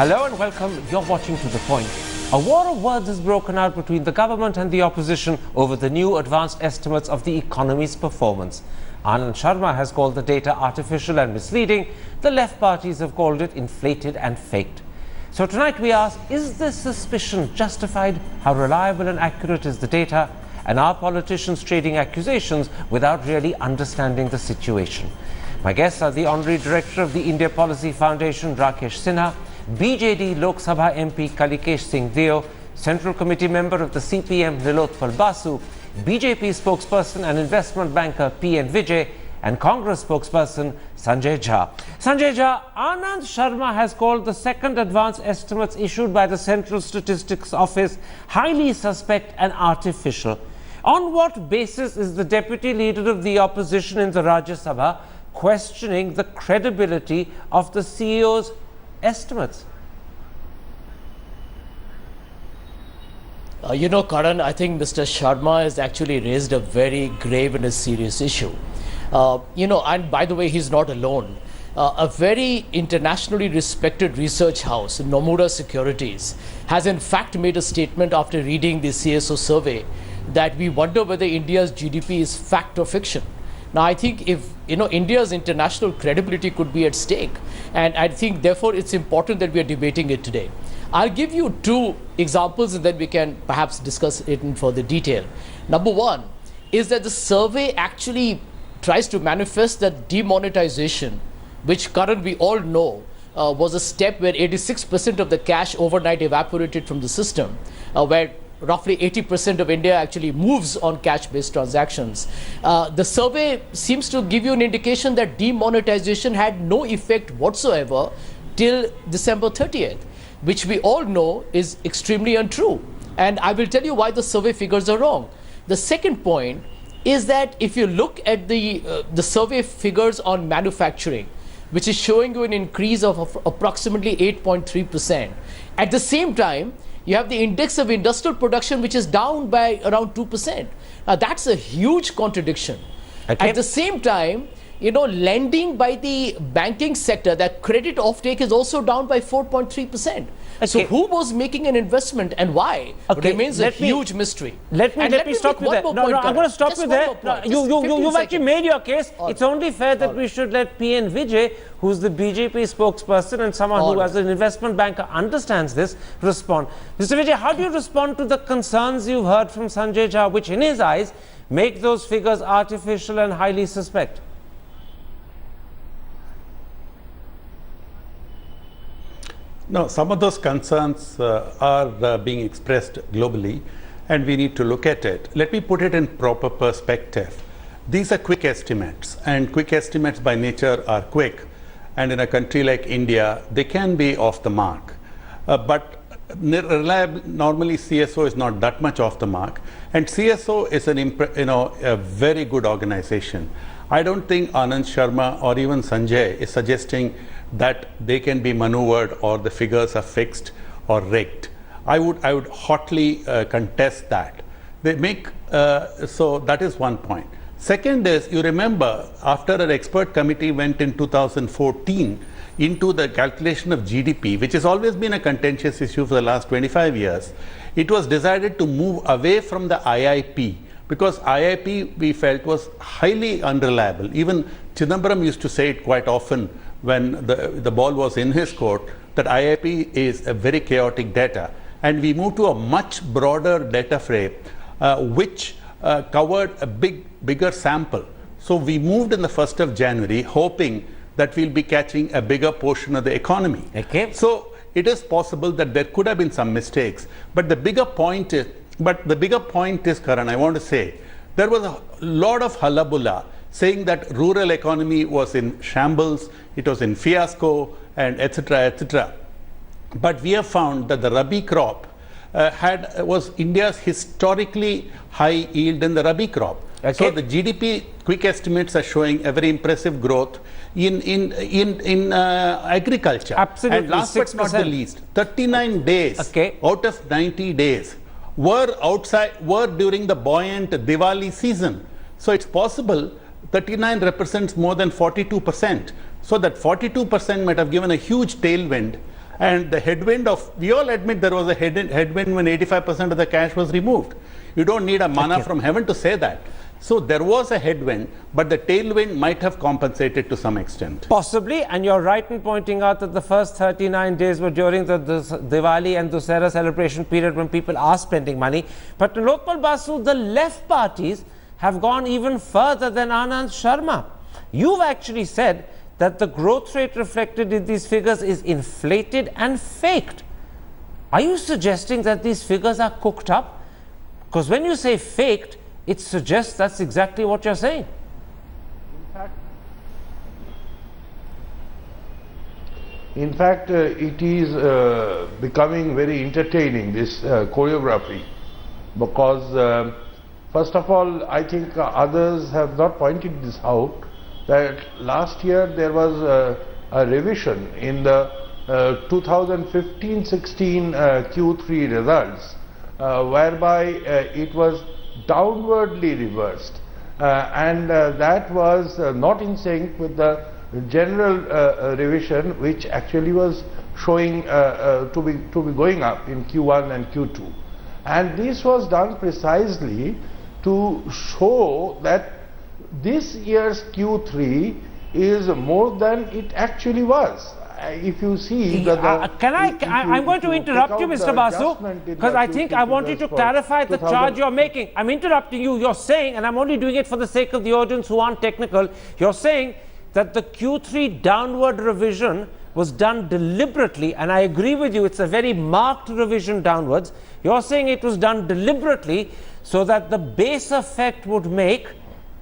Hello and welcome. You're watching To The Point. A war of words has broken out between the government and the opposition over the new advanced estimates of the economy's performance. Anand Sharma has called the data artificial and misleading. The left parties have called it inflated and faked. So tonight we ask, is this suspicion justified? How reliable and accurate is the data? And are politicians trading accusations without really understanding the situation? My guests are the Honorary Director of the India Policy Foundation, Rakesh Sinha, BJD Lok Sabha MP Kalikesh Singh Deo, Central Committee member of the CPM Nilotpal Basu, BJP spokesperson and investment banker P.N. Vijay, and Congress spokesperson Sanjay Jha. Sanjay Jha, Anand Sharma has called the second advance estimates issued by the Central Statistics Office highly suspect and artificial. On what basis is the deputy leader of the opposition in the Rajya Sabha questioning the credibility of the CEO's estimates? Karan, I think Mr. Sharma has actually raised a very grave and a serious issue. And by the way, he's not alone. A very internationally respected research house, Nomura Securities, has in fact made a statement after reading the CSO survey that we wonder whether India's GDP is fact or fiction. Now, I think if India's international credibility could be at stake, and I think therefore it's important that we are debating it today. I'll give you two examples and then we can perhaps discuss it in further detail. Number one is that the survey actually tries to manifest that demonetization, which currently we all know was a step where 86% of the cash overnight evaporated from the system, where roughly 80% of India actually moves on cash-based transactions. The survey seems to give you an indication that demonetization had no effect whatsoever till December 30th, which we all know is extremely untrue. And I will tell you why the survey figures are wrong. The second point is that if you look at the survey figures on manufacturing, which is showing you an increase of approximately 8.3%. At the same time, you have the index of industrial production, which is down by around 2%. Now, that's a huge contradiction. Okay. At the same time, lending by the banking sector, that credit offtake is also down by 4.3%. Okay. So who was making an investment and why remains a huge mystery. Let me stop you there. No, I'm going to stop you there. You've actually made your case. It's only fair that we should let P.N. Vijay, who's the BJP spokesperson and someone who as an investment banker understands this, respond. Mr. Vijay, how do you respond to the concerns you've heard from Sanjay Jha, which in his eyes make those figures artificial and highly suspect? No, some of those concerns are being expressed globally, and we need to look at it. Let me put it in proper perspective. These are quick estimates, and quick estimates by nature are quick. And in a country like India, they can be off the mark. But normally CSO is not that much off the mark. And CSO is a very good organization. I don't think Anand Sharma or even Sanjay is suggesting that they can be maneuvered or the figures are fixed or rigged. I would hotly contest that. They make so that is one point. Second is, you remember, after an expert committee went in 2014 into the calculation of GDP, which has always been a contentious issue for the last 25 years, it was decided to move away from the IIP, because IIP we felt was highly unreliable. Even Chidambaram used to say it quite often when the ball was in his court, that IIP is a very chaotic data. And we moved to a much broader data frame, which covered a bigger sample. So we moved in the 1st of January, hoping that we'll be catching a bigger portion of the economy. Okay. So it is possible that there could have been some mistakes. But the bigger point is, Karan, I want to say, there was a lot of hullabulla saying that rural economy was in shambles, it was in fiasco, and etc., etc. But we have found that the Rabi crop was India's historically high yield in the Rabi crop. Okay. So the GDP quick estimates are showing a very impressive growth in agriculture. Absolutely. And last 6%. But not the least, 39 days out of 90 days were during the buoyant Diwali season. So it's possible 39 represents more than 42%. So that 42% might have given a huge tailwind And the headwind of, we all admit there was a headwind when 85% of the cash was removed. You don't need a manna from heaven to say that. So there was a headwind, but the tailwind might have compensated to some extent. Possibly, and you're right in pointing out that the first 39 days were during the Diwali and Dussehra celebration period when people are spending money. But Lokpal Basu, the left parties have gone even further than Anand Sharma. You've actually said that the growth rate reflected in these figures is inflated and faked. Are you suggesting that these figures are cooked up? Because when you say faked, it suggests that's exactly what you're saying. In fact, it is becoming very entertaining, this choreography, because first of all, I think others have not pointed this out, that last year there was a revision in the 2015-16 Q3 results, whereby it was downwardly reversed, and that was not in sync with the general revision, which actually was showing to be going up in Q1 and Q2. And this was done precisely to show that this year's Q3 is more than it actually was. If you see I'm going to interrupt you, Mr. Basu, because I think I want you to clarify the charge you're making. I'm interrupting you. You're saying, and I'm only doing it for the sake of the audience who aren't technical, you're saying that the Q3 downward revision was done deliberately, and I agree with you, it's a very marked revision downwards. You're saying it was done deliberately so that the base effect would make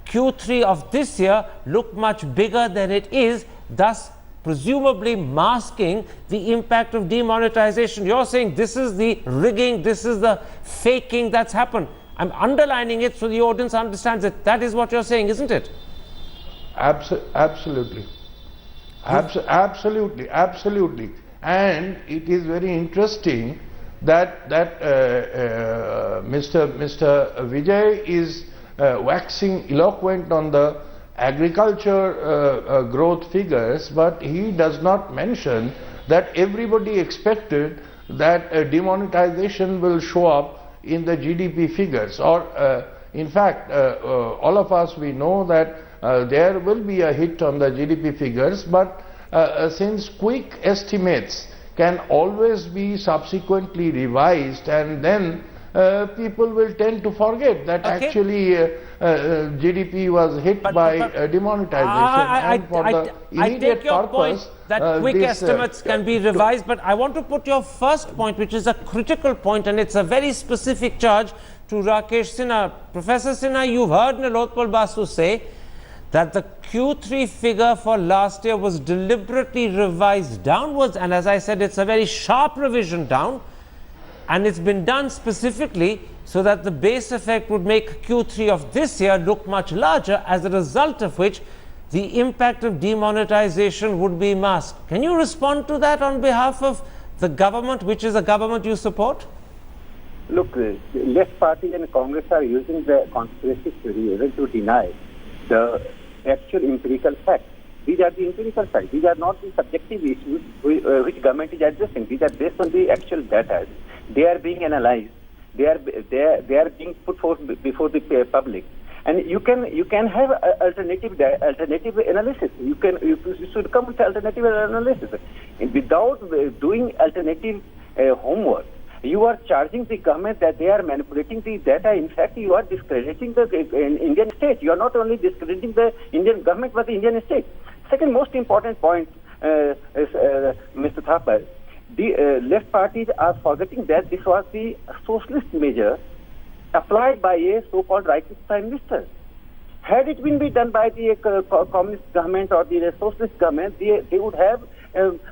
Q3 of this year look much bigger than it is, thus presumably masking the impact of demonetization. You're saying this is the rigging, this is the faking that's happened. I'm underlining it so the audience understands it. That is what you're saying, isn't it? Absolutely. Absolutely. And it is very interesting that Mr. Vijay is waxing eloquent on the agriculture growth figures, but he does not mention that everybody expected that demonetization will show up in the GDP figures, or in fact all of us, we know that there will be a hit on the GDP figures, but since quick estimates can always be subsequently revised, and then people will tend to forget that actually GDP was hit by demonetization. I take your point that quick estimates can be revised, but I want to put your first point, which is a critical point, and it's a very specific charge, to Rakesh Sinha. Professor Sinha, you've heard Nilotpal Basu say that the Q3 figure for last year was deliberately revised downwards, and as I said, it's a very sharp revision down, and it's been done specifically so that the base effect would make Q3 of this year look much larger, as a result of which the impact of demonetization would be masked. Can you respond to that on behalf of the government, which is a government you support? Look, the left party and Congress are using the conspiracy theory to deny the actual empirical facts. These are the empirical facts. These are not the subjective issues which government is addressing. These are based on the actual data. They are being analyzed. They are being put forth before the public. And you can have alternative analysis. You should come with alternative analysis. And without doing alternative homework, you are charging the government that they are manipulating the data. In fact, you are discrediting the Indian state. You are not only discrediting the Indian government, but the Indian state. Second most important point, Mr. Thapar, the left parties are forgetting that this was the socialist measure applied by a so-called rightist prime minister. Had it been done by the communist government or the socialist government, they would have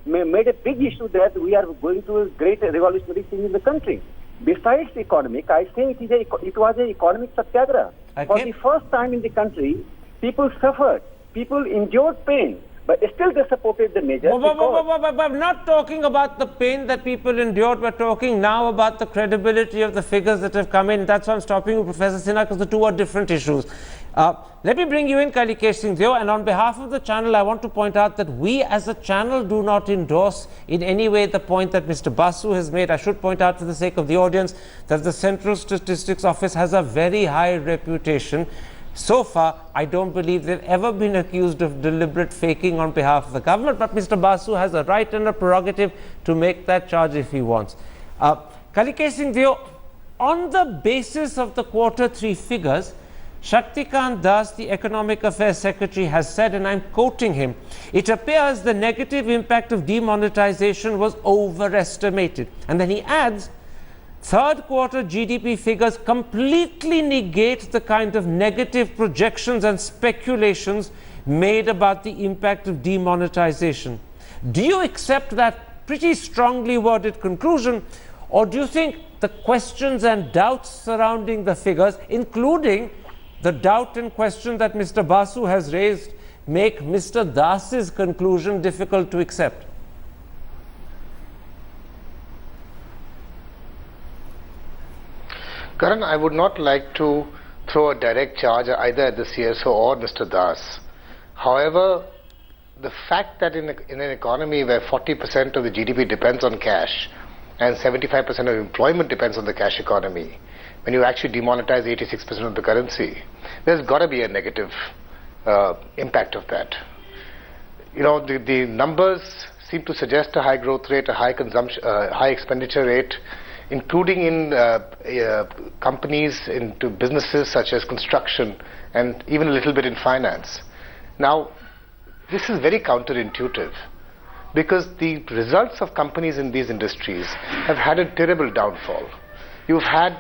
made a big issue that we are going to a great revolutionary thing in the country. Besides economic, I say it was an economic satyagraha. For the first time in the country, people suffered, people endured pain, But still they supported the measures. But I'm not talking about the pain that people endured. We're talking now about the credibility of the figures that have come in. That's why I'm stopping you, Professor Sinha, because the two are different issues. Let me bring you in, Kalikesh Singh Deo, and on behalf of the channel, I want to point out that we as a channel do not endorse in any way the point that Mr. Basu has made. I should point out, for the sake of the audience, that the Central Statistics Office has a very high reputation. So far, I don't believe they've ever been accused of deliberate faking on behalf of the government, but Mr. Basu has a right and a prerogative to make that charge if he wants. Kalikesh Singh Deo, on the basis of the Q3 figures, Shaktikant Das, the Economic Affairs Secretary, has said, and I'm quoting him, "It appears the negative impact of demonetization was overestimated." And then he adds, "Third quarter GDP figures completely negate the kind of negative projections and speculations made about the impact of demonetization." Do you accept that pretty strongly worded conclusion, or do you think the questions and doubts surrounding the figures, including the doubt and question that Mr. Basu has raised, make Mr. Das's conclusion difficult to accept? Karan, I would not like to throw a direct charge either at the CSO or Mr. Das. However, the fact that in an economy where 40% of the GDP depends on cash and 75% of employment depends on the cash economy, when you actually demonetize 86% of the currency, there's got to be a negative impact of that. You know, the numbers seem to suggest a high growth rate, a high consumption, high expenditure rate, including in companies, into businesses such as construction and even a little bit in finance. Now, this is very counterintuitive because the results of companies in these industries have had a terrible downfall. You've had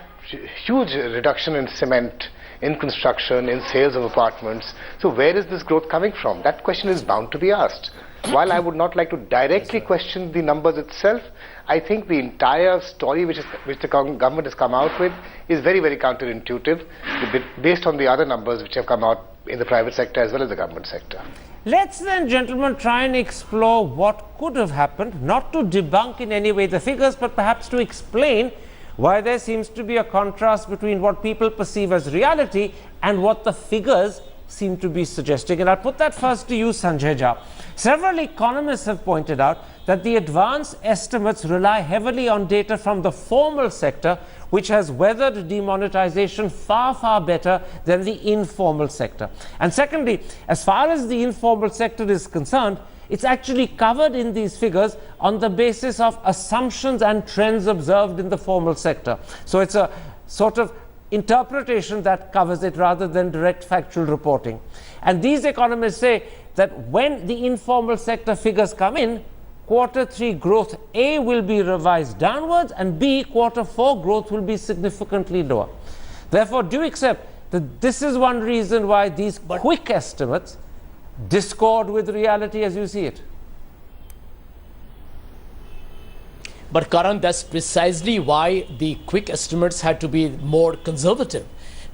huge reduction in cement, in construction, in sales of apartments. So where is this growth coming from? That question is bound to be asked. While I would not like to directly question the numbers itself, I think the entire story which the government has come out with is very, very counterintuitive based on the other numbers which have come out in the private sector as well as the government sector. Let's then, gentlemen, try and explore what could have happened, not to debunk in any way the figures, but perhaps to explain why there seems to be a contrast between what people perceive as reality and what the figures seem to be suggesting. And I'll put that first to you, Sanjay Jha. Several economists have pointed out that the advanced estimates rely heavily on data from the formal sector, which has weathered demonetization far, far better than the informal sector. And secondly, as far as the informal sector is concerned, it's actually covered in these figures on the basis of assumptions and trends observed in the formal sector. So it's a sort of interpretation that covers it rather than direct factual reporting. And these economists say that when the informal sector figures come in, Q3 growth A will be revised downwards, and B, Q4 growth will be significantly lower. Therefore, do you accept that this is one reason why these quick estimates discord with reality as you see it? But Karan, that's precisely why the quick estimates had to be more conservative.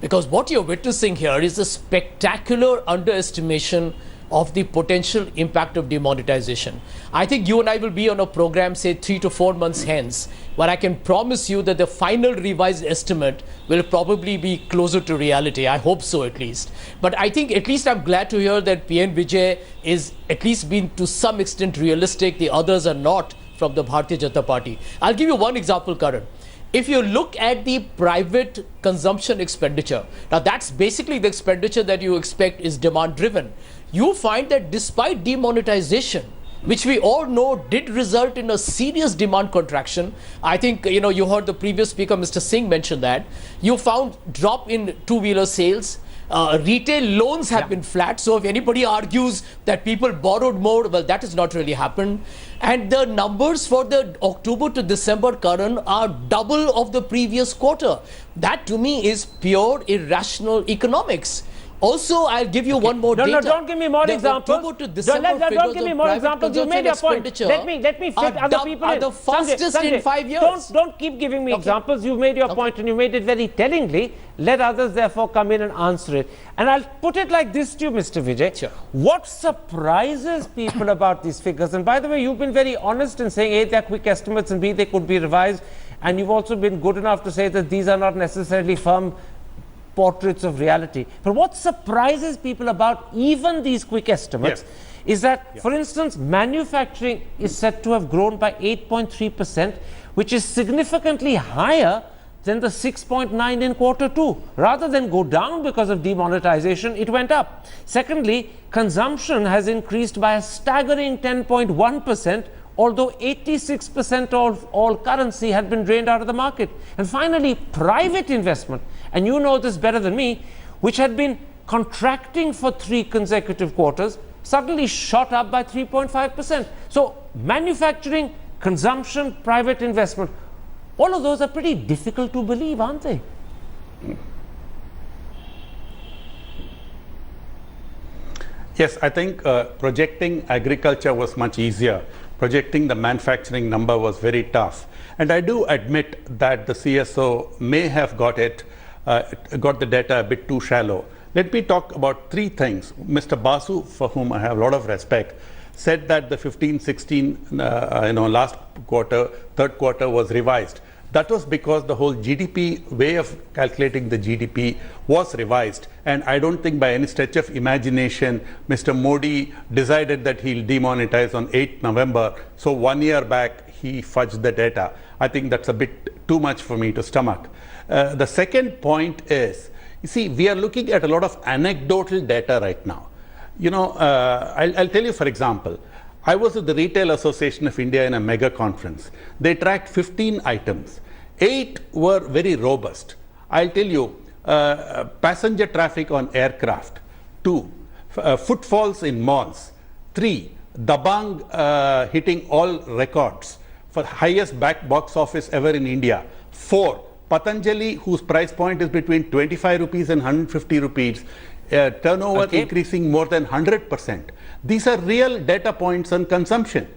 Because what you're witnessing here is a spectacular underestimation of the potential impact of demonetization. I think you and I will be on a program, say 3 to 4 months hence, where I can promise you that the final revised estimate will probably be closer to reality. I hope so, at least. But I think at least I'm glad to hear that PN Vijay is at least being to some extent realistic. The others are not, from the Bharatiya Janata Party. I'll give you one example, Karan. If you look at the private consumption expenditure, now that's basically the expenditure that you expect is demand driven. You find that despite demonetization, which we all know did result in a serious demand contraction, I think, you heard the previous speaker, Mr. Singh, mention that, you found drop in two-wheeler sales. Retail loans have been flat. So if anybody argues that people borrowed more, well, that has not really happened. And the numbers for the October to December, Karan, are double of the previous quarter. That to me is pure irrational economics. Also, I'll give you one more No, data. don't give me more The examples. October to December Don't give me figures more of examples. You private made your point. consumption Let me fit other people in. are the fastest in 5 years. Don't keep giving me examples. You've made your point and you made it very tellingly. Let others therefore come in and answer it. And I'll put it like this to you, Mr. Vijay. Sure. What surprises people about these figures? And by the way, you've been very honest in saying A, they're quick estimates, and B, they could be revised. And you've also been good enough to say that these are not necessarily firm portraits of reality. But what surprises people about even these quick estimates is that, for instance, manufacturing is said to have grown by 8.3%, which is significantly higher than the 6.9 in Q2. Rather than go down because of demonetization, it went up. Secondly, consumption has increased by a staggering 10.1%, although 86% of all currency had been drained out of the market. And finally, private investment, and you know this better than me, which had been contracting for 3 consecutive quarters, suddenly shot up by 3.5%. So manufacturing, consumption, private investment, all of those are pretty difficult to believe, aren't they? Yes, I think projecting agriculture was much easier. Projecting the manufacturing number was very tough. And I do admit that the CSO may have got the data a bit too shallow. Let me talk about 3 things. Mr. Basu, for whom I have a lot of respect, said that the 15-16 last quarter, third quarter was revised. That was because the whole GDP way of calculating the GDP was revised, and I don't think by any stretch of imagination Mr. Modi decided that he'll demonetize on 8th November. So 1 year back he fudged the data. I think that's a bit too much for me to stomach. The second point is, you see, we are looking at a lot of anecdotal data right now. You know, I'll tell you, for example, I was at the Retail Association of India in a mega conference. They tracked 15 items. 8 were very robust. I'll tell you, passenger traffic on aircraft. 2, footfalls in malls. 3, Dabang hitting all records for highest box office ever in India. 4, Patanjali, whose price point is between 25 rupees and 150 rupees, turnover increasing more than 100%. These are real data points on consumption.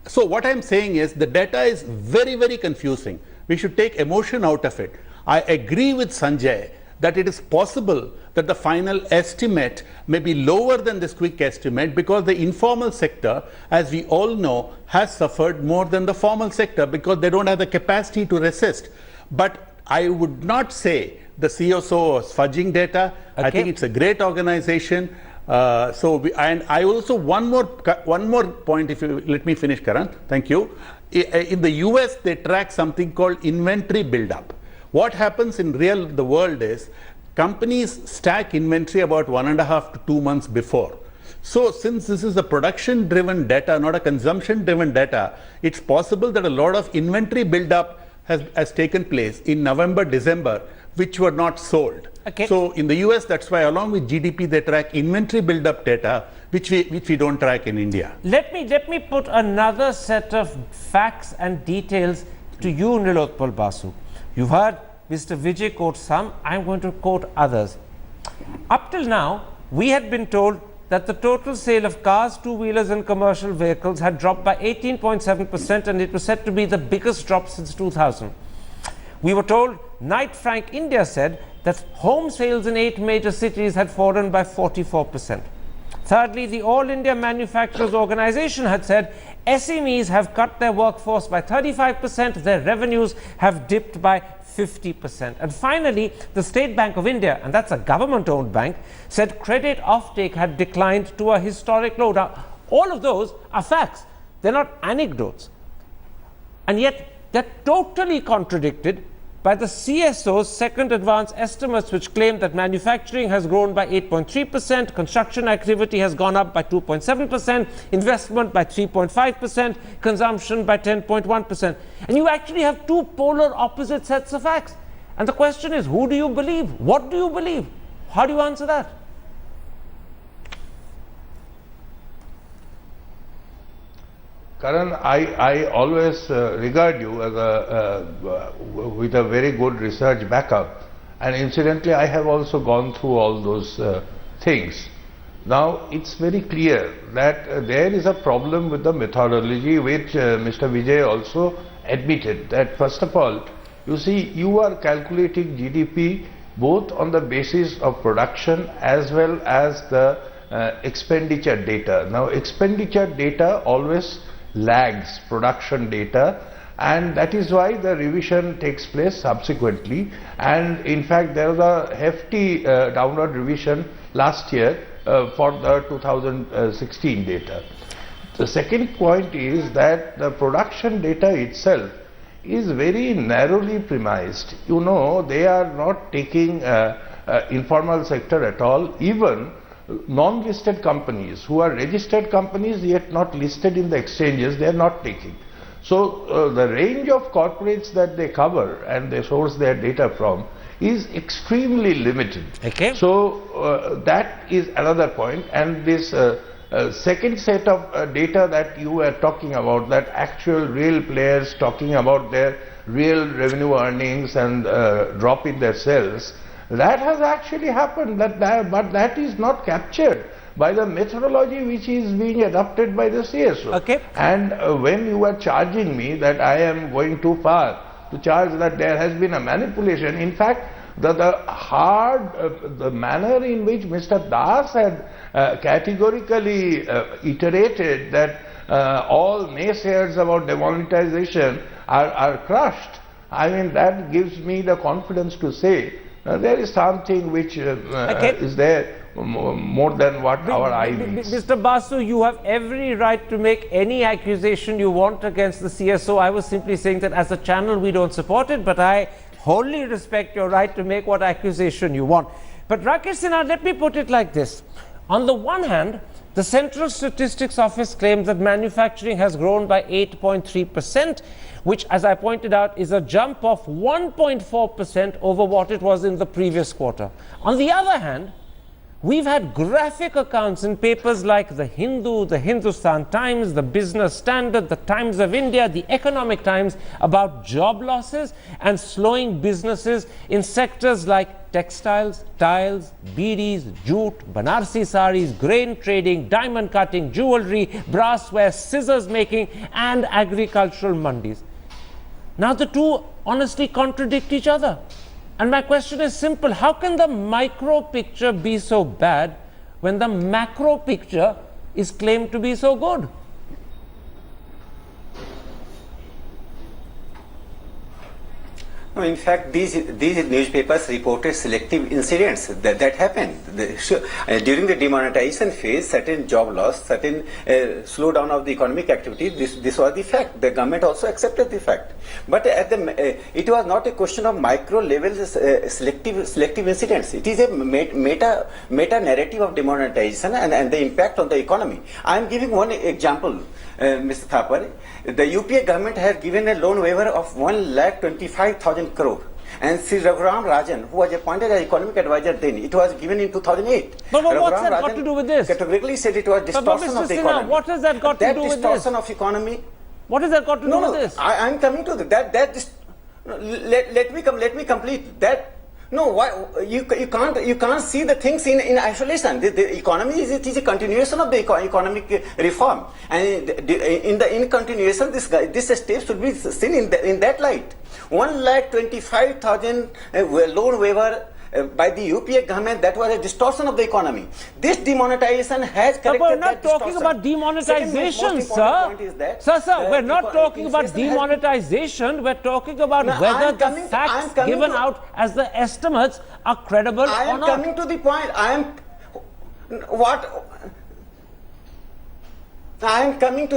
So what I'm saying is the data is very, very confusing. We should take emotion out of it. I agree with Sanjay that it is possible that the final estimate may be lower than this quick estimate because the informal sector, as we all know, has suffered more than the formal sector because they don't have the capacity to resist. But I would not say the CSO was fudging data. I think it's a great organization. And I also, one more point, if you let me finish, Karan, thank you. In the US, they track something called inventory buildup. What happens in the world is companies stack inventory about 1.5 to 2 months before. So since this is a production driven data, not a consumption driven data, it's possible that a lot of inventory buildup has taken place in November, December, which were not sold. So in the US, that's why along with GDP, they track inventory buildup data, which we don't track in India. Let me put another set of facts and details to you, Nilotpal Basu. You've heard Mr. Vijay quote some, I'm going to quote others. Up till now, we had been told that the total sale of cars, two-wheelers and commercial vehicles had dropped by 18.7%, and it was said to be the biggest drop since 2000. We were told, Knight Frank India said that home sales in 8 major cities had fallen by 44%. Thirdly, the All India Manufacturers Organization had said SMEs have cut their workforce by 35%, their revenues have dipped by 50%. And finally, the State Bank of India, and that's a government-owned bank, said credit offtake had declined to a historic low. Now, all of those are facts. They're not anecdotes. And yet, they're totally contradicted by the CSO's second advance estimates, which claim that manufacturing has grown by 8.3%, construction activity has gone up by 2.7%, investment by 3.5%, consumption by 10.1%. And you actually have 2 polar opposite sets of facts. And the question is, who do you believe? What do you believe? How do you answer that? Karan, I always regard you as with a very good research backup, and incidentally I have also gone through all those things. Now, it's very clear that there is a problem with the methodology, which Mr. Vijay also admitted, that first of all, you see, you are calculating GDP both on the basis of production as well as the expenditure data. Now, expenditure data always lags production data, and that is why the revision takes place subsequently. And in fact, there was a hefty downward revision last year for the 2016 data. The second point is that the production data itself is very narrowly premised. You know, they are not taking informal sector at all. Even non-listed companies who are registered companies yet not listed in the exchanges, they are not taking. So the range of corporates that they cover and they source their data from is extremely limited. Okay. So that is another point. And this second set of data that you were talking about, that actual real players talking about their real revenue earnings and drop in their sales, that has actually happened, but that is not captured by the methodology which is being adopted by the CSO. Okay. And when you are charging me that I am going too far to charge that there has been a manipulation, in fact, the manner in which Mr. Das had categorically iterated that all naysayers about demonetization are crushed, I mean, that gives me the confidence to say there is something which is there more than what our eye means. Mr. Basu, you have every right to make any accusation you want against the CSO. I was simply saying that as a channel we don't support it, but I wholly respect your right to make what accusation you want. But Rakesh Sinha, let me put it like this. On the one hand, the Central Statistics Office claims that manufacturing has grown by 8.3%, which, as I pointed out, is a jump of 1.4% over what it was in the previous quarter. On the other hand, we've had graphic accounts in papers like The Hindu, the Hindustan Times, the Business Standard, the Times of India, the Economic Times about job losses and slowing businesses in sectors like textiles, tiles, beedies, jute, Banarsi saris, grain trading, diamond cutting, jewelry, brassware, scissors making, and agricultural mandis. Now the two honestly contradict each other. And my question is simple. How can the micro picture be so bad when the macro picture is claimed to be so good? No, in fact, these newspapers reported selective incidents that happened. During the demonetization phase, certain job loss, certain slowdown of the economic activity, this was the fact. The government also accepted the fact. But it was not a question of micro level selective incidents. It is a meta narrative of demonetization and the impact on the economy. I am giving one example, Mr. Thapar. The UPA government has given a loan waiver of 1,25,000 crore. And Sri Raghuram Rajan, who was appointed as economic advisor then, it was given in 2008. But what's that got to do with this? Categorically said it was distortion of the economy. What has that got to do with this? That distortion of economy. What has that got to do with this? I am coming to that. Let me complete that. No, why you can't see the things in isolation. The economy is a continuation of the economic reform, and in continuation, this step should be seen in that light. 1,25,000 loan waiver by the UPA government, that was a distortion of the economy. This demonetization has corrected we're not that talking distortion. about demonetization, sir. Sir, we're not talking about demonetization. We're talking about whether the facts given out as the estimates are credible or not. I am coming to the point. I am coming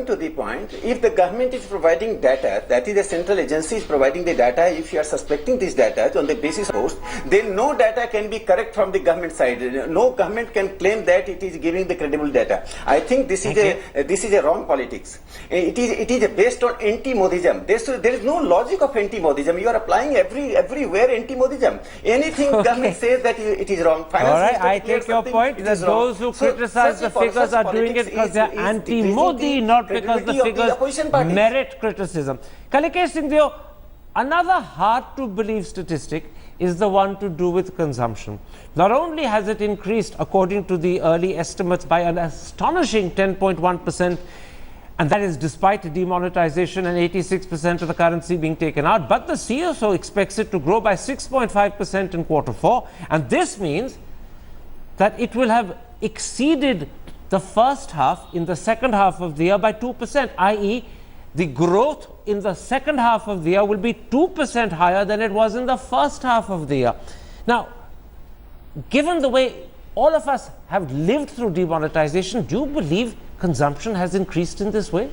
to the point. If the government is providing data, that is the central agency is providing the data, if you are suspecting this data on the basis of post, then no data can be correct from the government side. No government can claim that it is giving the credible data. I think this is a wrong politics. It is based on anti-Modism. There is no logic of anti-Modism. You are applying everywhere anti-Modism. Anything government says that it is wrong. All right, I take your point that those who criticize the figures are doing it because they are anti-Modi, not because the figures merit criticism. Kalikesh Singh Deo, Another hard to believe statistic is the one to do with consumption. Not only has it increased according to the early estimates by an astonishing 10.1%, and that is despite demonetization and 86% of the currency being taken out, but the CSO expects it to grow by 6.5% in quarter 4, and this means that it will have exceeded the first half in the second half of the year by 2%, i.e. the growth in the second half of the year will be 2% higher than it was in the first half of the year. Now, given the way all of us have lived through demonetization, do you believe consumption has increased in this way?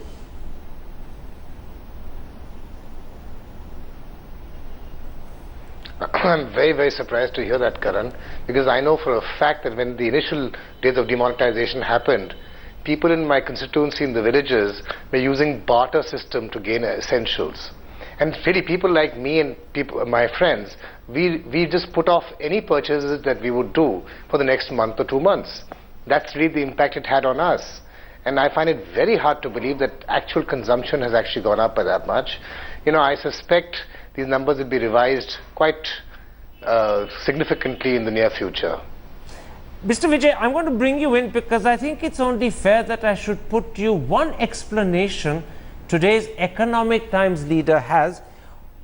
I'm very, very surprised to hear that, Karan, because I know for a fact that when the initial days of demonetization happened, people in my constituency in the villages were using barter system to gain essentials. And really, people like me and my friends, we just put off any purchases that we would do for the next month or 2 months. That's really the impact it had on us. And I find it very hard to believe that actual consumption has actually gone up by that much. You know, I suspect these numbers will be revised quite significantly in the near future. Mr. Vijay, I'm going to bring you in because I think it's only fair that I should put to you one explanation today's Economic Times leader has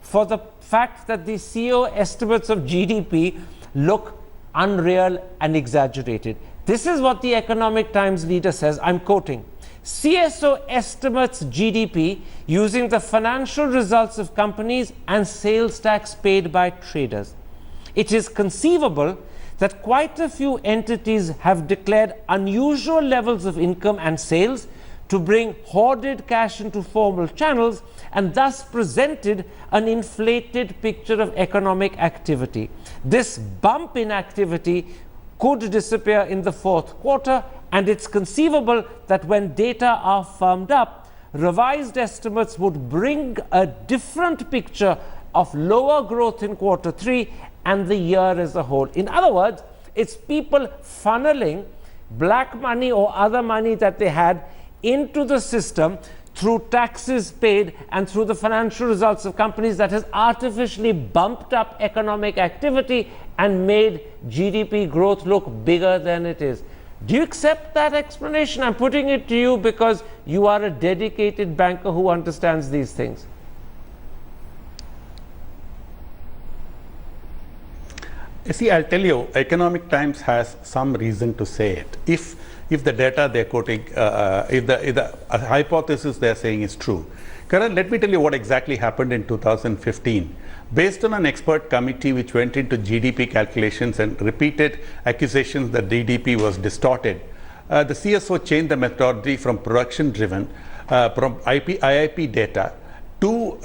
for the fact that the CEO estimates of GDP look unreal and exaggerated. This is what the Economic Times leader says, I'm quoting, CSO estimates GDP using the financial results of companies and sales tax paid by traders. It is conceivable that quite a few entities have declared unusual levels of income and sales to bring hoarded cash into formal channels and thus presented an inflated picture of economic activity. This bump in activity could disappear in the fourth quarter, and it's conceivable that when data are firmed up, revised estimates would bring a different picture of lower growth in quarter 3 and the year as a whole. In other words, it's people funneling black money or other money that they had into the system through taxes paid and through the financial results of companies that has artificially bumped up economic activity and made GDP growth look bigger than it is. Do you accept that explanation? I'm putting it to you because you are a dedicated banker who understands these things. You see, I'll tell you, Economic Times has some reason to say it. If the data they're quoting, if the hypothesis they're saying is true. Karan, let me tell you what exactly happened in 2015. Based on an expert committee which went into GDP calculations and repeated accusations that GDP was distorted, the CSO changed the methodology from production-driven, from IIP data to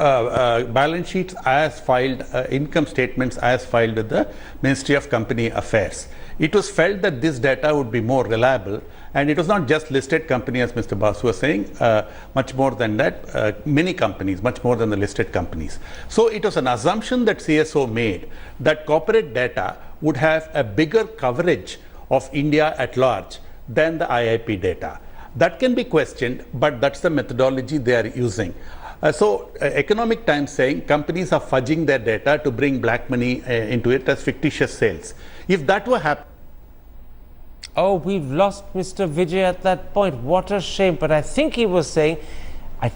balance sheets as filed, income statements as filed with the Ministry of Company Affairs. It was felt that this data would be more reliable, and it was not just listed company, as Mr. Basu was saying, much more than that, many companies, much more than the listed companies. So it was an assumption that CSO made that corporate data would have a bigger coverage of India at large than the IIP data. That can be questioned, but that's the methodology they are using. Economic Times saying companies are fudging their data to bring black money into it as fictitious sales. If that were happening, oh, we've lost Mr. Vijay at that point. What a shame. But I think he was saying, I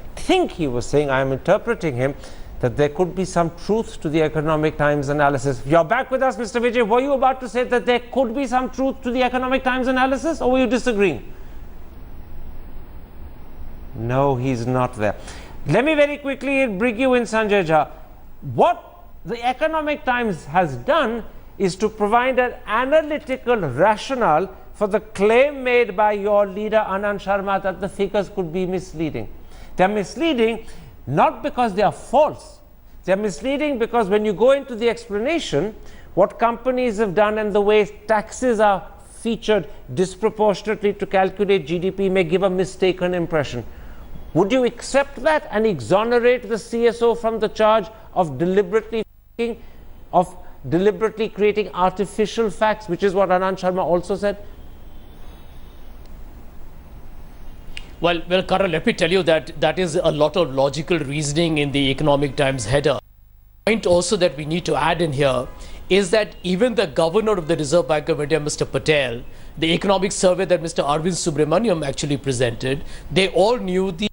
am interpreting him, that there could be some truth to the Economic Times analysis. You're back with us, Mr. Vijay. Were you about to say that there could be some truth to the Economic Times analysis, or were you disagreeing? No, he's not there. Let me very quickly bring you in, Sanjay Jha. What the Economic Times has done is to provide an analytical rationale for the claim made by your leader Anand Sharma that the figures could be misleading. They are misleading not because they are false. They are misleading because when you go into the explanation, what companies have done and the way taxes are featured disproportionately to calculate GDP may give a mistaken impression. Would you accept that and exonerate the CSO from the charge of deliberately creating artificial facts, which is what Anand Sharma also said? Well, Karan, let me tell you that is a lot of logical reasoning in the Economic Times header. Point also that we need to add in here is that even the governor of the Reserve Bank of India, Mr. Patel, the economic survey that Mr. Arvind Subramaniam actually presented, they all knew the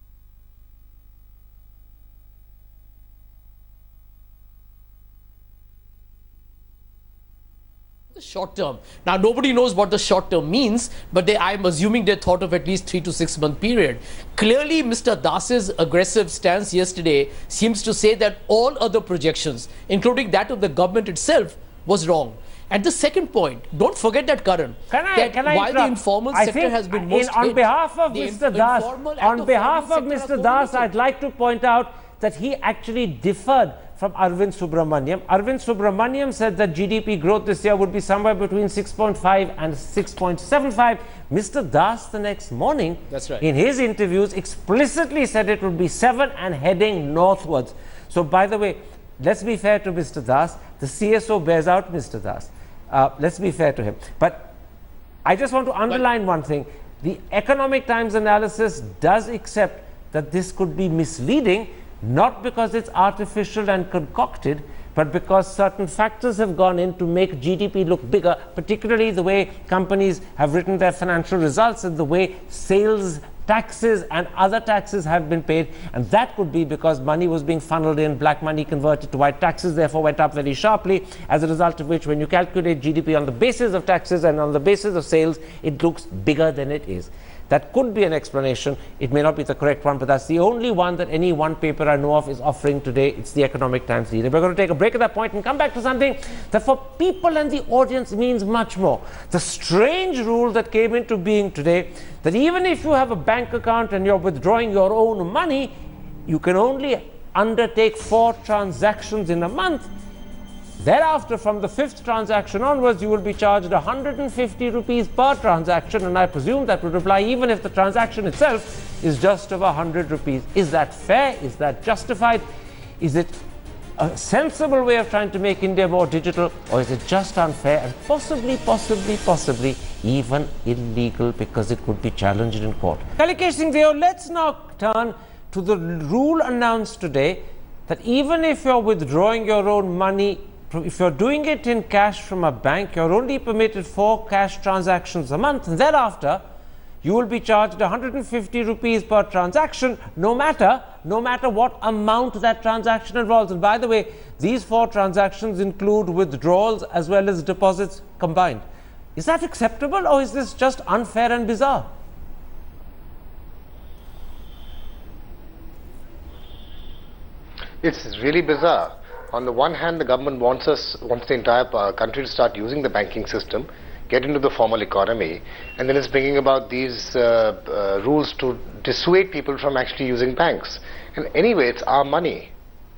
short term. Now, nobody knows what the short term means, but I'm assuming they thought of at least 3 to 6 month period. Clearly, Mr. Das's aggressive stance yesterday seems to say that all other projections, including that of the government itself, was wrong. And the second point, don't forget that, Karan, Can I while the informal sector has been most on hit, behalf of the Mr. Das, on behalf of formal sector Mr. has Das, overrated. I'd like to point out that he actually differed from Arvind Subramaniam. Arvind Subramaniam said that GDP growth this year would be somewhere between 6.5 and 6.75. Mr. Das the next morning, That's right, in his interviews explicitly said it would be 7 and heading northwards. So by the way, let's be fair to Mr. Das. The CSO bears out Mr. Das. Let's be fair to him. But I just want to underline one thing. The Economic Times analysis does accept that this could be misleading, not because it's artificial and concocted, but because certain factors have gone in to make GDP look bigger, particularly the way companies have written their financial results and the way sales taxes and other taxes have been paid. And that could be because money was being funneled in, black money converted to white, taxes therefore went up very sharply, as a result of which when you calculate GDP on the basis of taxes and on the basis of sales, it looks bigger than it is. That could be an explanation. It may not be the correct one, but that's the only one that any one paper I know of is offering today. It's the Economic Times leader. We're going to take a break at that point and come back to something that for people and the audience means much more. The strange rule that came into being today, that even if you have a bank account and you're withdrawing your own money, you can only undertake 4 transactions in a month. Thereafter, from the 5th transaction onwards, you will be charged 150 rupees per transaction, and I presume that would apply even if the transaction itself is just of 100 rupees. Is that fair? Is that justified? Is it a sensible way of trying to make India more digital, or is it just unfair and possibly even illegal because it could be challenged in court? Kalikesh Singh Deo, let's now turn to the rule announced today that even if you're withdrawing your own money, if you're doing it in cash from a bank, you're only permitted 4 cash transactions a month, and thereafter you will be charged 150 rupees per transaction, no matter what amount that transaction involves. And by the way, these 4 transactions include withdrawals as well as deposits combined. Is that acceptable, or is this just unfair and bizarre? It's really bizarre. On the one hand, the government wants the entire country to start using the banking system, get into the formal economy, and then it's bringing about these rules to dissuade people from actually using banks. And anyway, it's our money.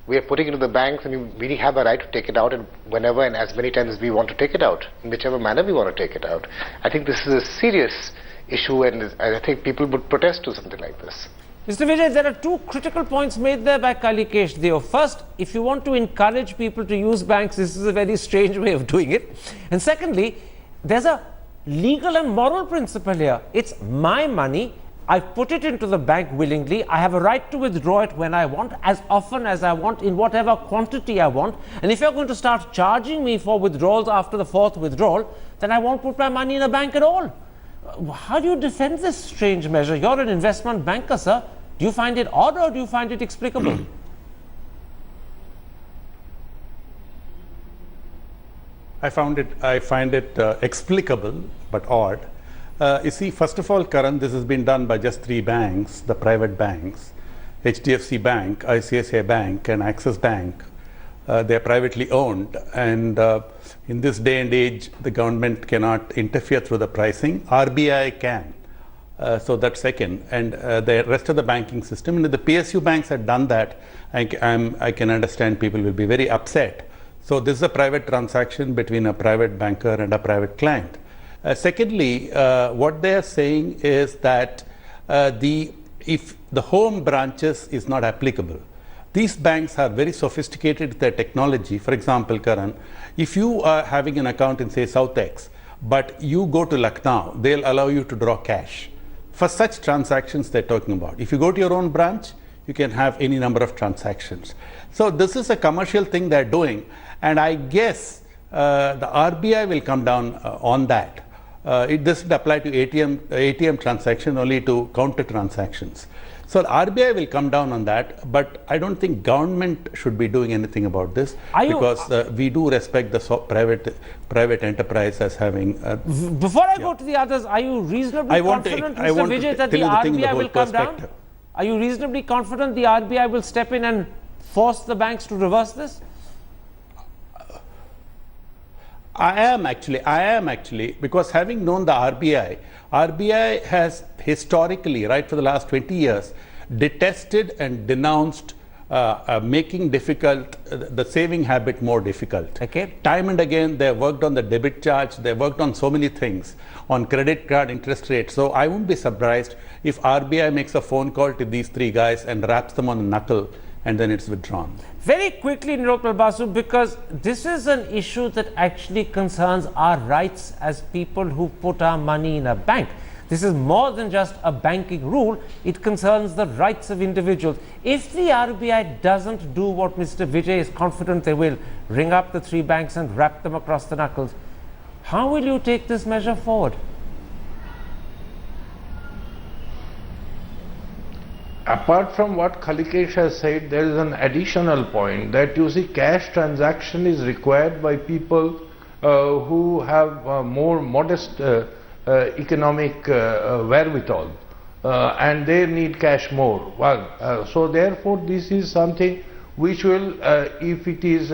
We are putting it into the banks, and we have a right to take it out and whenever and as many times as we want to take it out, in whichever manner we want to take it out. I think this is a serious issue, and I think people would protest to something like this. Mr. Vijay, there are 2 critical points made there by Kalikesh Deo. First, if you want to encourage people to use banks, this is a very strange way of doing it. And secondly, there's a legal and moral principle here. It's my money. I've put it into the bank willingly. I have a right to withdraw it when I want, as often as I want, in whatever quantity I want. And if you're going to start charging me for withdrawals after the 4th withdrawal, then I won't put my money in a bank at all. How do you defend this strange measure? You're an investment banker, sir. Do you find it odd, or do you find it explicable? I find it explicable, but odd. You see, first of all, Karan, this has been done by just 3 banks, the private banks, HDFC Bank, ICICI Bank, and Axis Bank. They are privately owned, and in this day and age, the government cannot interfere through the pricing. RBI can. So that's second, and the rest of the banking system. And if the PSU banks had done that, I can understand people will be very upset. So this is a private transaction between a private banker and a private client. Secondly, what they are saying is that if the home branches is not applicable, these banks are very sophisticated with their technology. For example, Karan, if you are having an account in, say, Southex, but you go to Lucknow, they'll allow you to draw cash. For such transactions they're talking about. If you go to your own branch, you can have any number of transactions. So this is a commercial thing they're doing, and I guess the RBI will come down on that. It doesn't apply to ATM transaction, only to counter transactions. So the RBI will come down on that, but I don't think government should be doing anything about this, because we do respect the private enterprise as having. Before I go to the others, are you reasonably confident, Mr. Vijay, that the RBI will come down? Are you reasonably confident the RBI will step in and force the banks to reverse this? I am actually, because having known the RBI has historically, right, for the last 20 years, detested and denounced making difficult the saving habit more difficult. Okay. Time and again, they worked on the debit charge, they worked on so many things, on credit card interest rates. So I won't be surprised if RBI makes a phone call to these three guys and raps them on the knuckle, and then it's withdrawn. Very quickly, Nirupal Basu, because this is an issue that actually concerns our rights as people who put our money in a bank. This is more than just a banking rule, it concerns the rights of individuals. If the RBI doesn't do what Mr. Vijay is confident they will, ring up the three banks and wrap them across the knuckles, how will you take this measure forward? Apart from what Khalikesh has said, there is an additional point that you see cash transaction is required by people who have more modest economic wherewithal, and they need cash more. So therefore this is something which will, if it is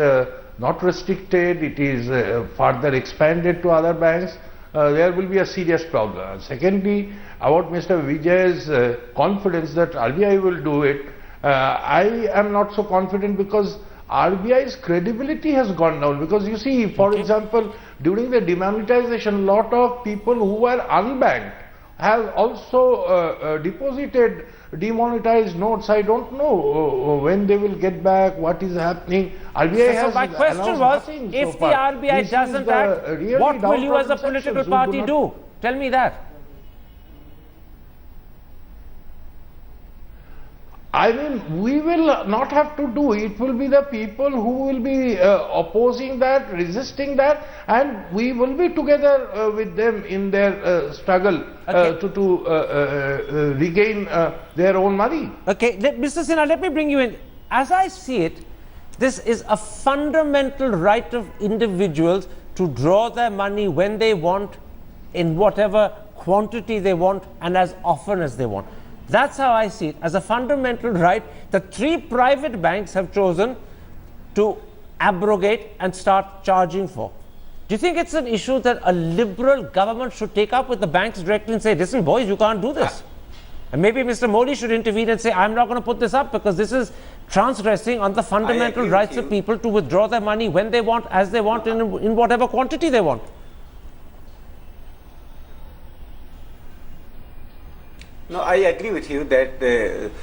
not restricted, it is further expanded to other banks, there will be a serious problem. Secondly, about Mr. Vijay's confidence that RBI will do it, I am not so confident, because RBI's credibility has gone down. Because you see, for example, during the demonetization, a lot of people who were unbanked have also deposited demonetized notes. I don't know when they will get back, what is happening. RBI has my question was, if the RBI doesn't act, what will you as a political party do? Tell me that. I mean, we will not have to do it. It will be the people who will be opposing that, resisting that, and we will be together with them in their struggle to regain their own money. Okay, Mr. Sinha, let me bring you in. As I see it, this is a fundamental right of individuals to draw their money when they want, in whatever quantity they want, and as often as they want. That's how I see it, as a fundamental right that three private banks have chosen to abrogate and start charging for. Do you think it's an issue that a liberal government should take up with the banks directly and say, listen boys, you can't do this? And maybe Mr. Modi should intervene and say, I'm not going to put this up because this is transgressing on the fundamental rights of people to withdraw their money when they want, as they want, in whatever quantity they want. No, I agree with you that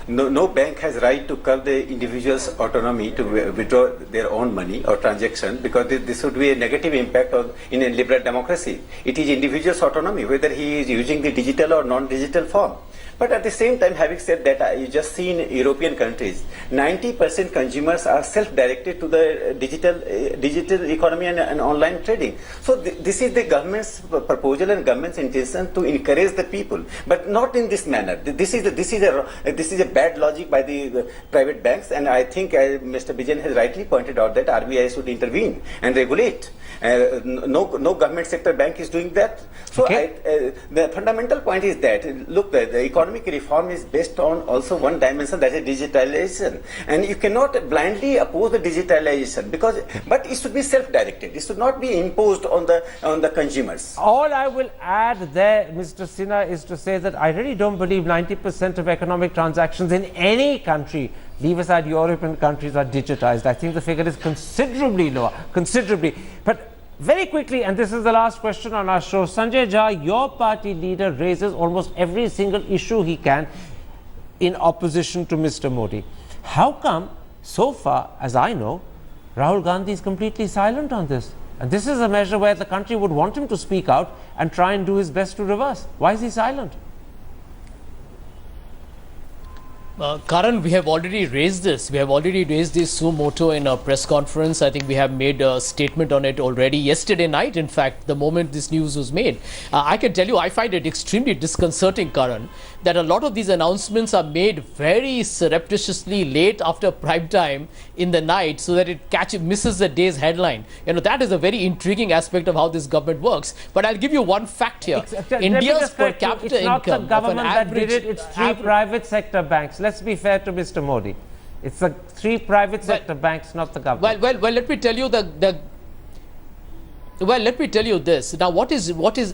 no bank has right to curb the individual's autonomy to withdraw their own money or transaction, because this would be a negative impact in a liberal democracy. It is individual's autonomy, whether he is using the digital or non-digital form. But at the same time, having said that, you just see in European countries, 90% consumers are self-directed to the digital economy and online trading. So this is the government's proposal and government's intention to encourage the people, but not in this manner. This is a bad logic by the private banks, and I think Mr. Bijan has rightly pointed out that RBI should intervene and regulate. No government sector bank is doing that. So the fundamental point is that, look, the economic reform is based on also one dimension, that is digitalization, and you cannot blindly oppose the digitalization, but it should be self-directed. It should not be imposed on the consumers. All I will add there, Mr. Sinha, is to say that I really don't believe 90% of economic transactions in any country, leave aside European countries, are digitized. I think the figure is considerably lower, considerably. But very quickly, and this is the last question on our show, Sanjay Jha, your party leader, raises almost every single issue he can in opposition to Mr. Modi. How come, so far as I know, Rahul Gandhi is completely silent on this? And this is a measure where the country would want him to speak out and try and do his best to reverse. Why is he silent? Karan, we have already raised this. We have already raised this suo moto in a press conference. I think we have made a statement on it already yesterday night. In fact, the moment this news was made, I can tell you, I find it extremely disconcerting, Karan, that a lot of these announcements are made very surreptitiously late after prime time in the night, so that it misses the day's headline. You know, that is a very intriguing aspect of how this government works. But I'll give you one fact here: India's per capita income it's not the government of an average, that did it. It's three private sector banks. Let's be fair to Mr. Modi. It's the three private sector banks, not the government. Well, let me tell you let me tell you this. Now, what is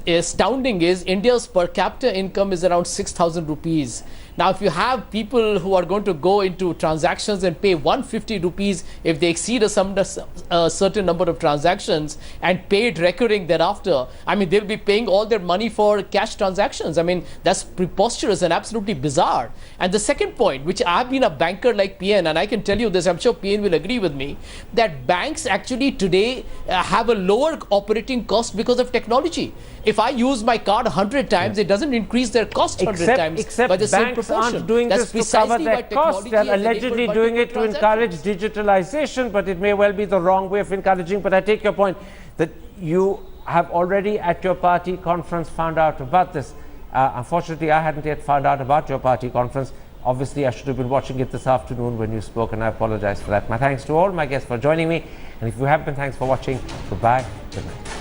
astounding is India's per capita income is around 6,000 rupees. Now, if you have people who are going to go into transactions and pay 150 rupees if they exceed a certain number of transactions and pay it recurring thereafter, I mean, they'll be paying all their money for cash transactions. I mean, that's preposterous and absolutely bizarre. And the second point, which I've been a banker like PN, and I can tell you this, I'm sure PN will agree with me, that banks actually today have a lower operating cost because of technology. If I use my card 100 times, it doesn't increase their cost 100 times by the same proportion. Aren't doing That's this to cover their costs. They're allegedly doing it to encourage digitalization, but it may well be the wrong way of encouraging. But I take your point that you have already at your party conference found out about this. Unfortunately, I hadn't yet found out about your party conference. Obviously, I should have been watching it this afternoon when you spoke, and I apologize for that. My thanks to all my guests for joining me. And if you have been, thanks for watching. Goodbye. Good night.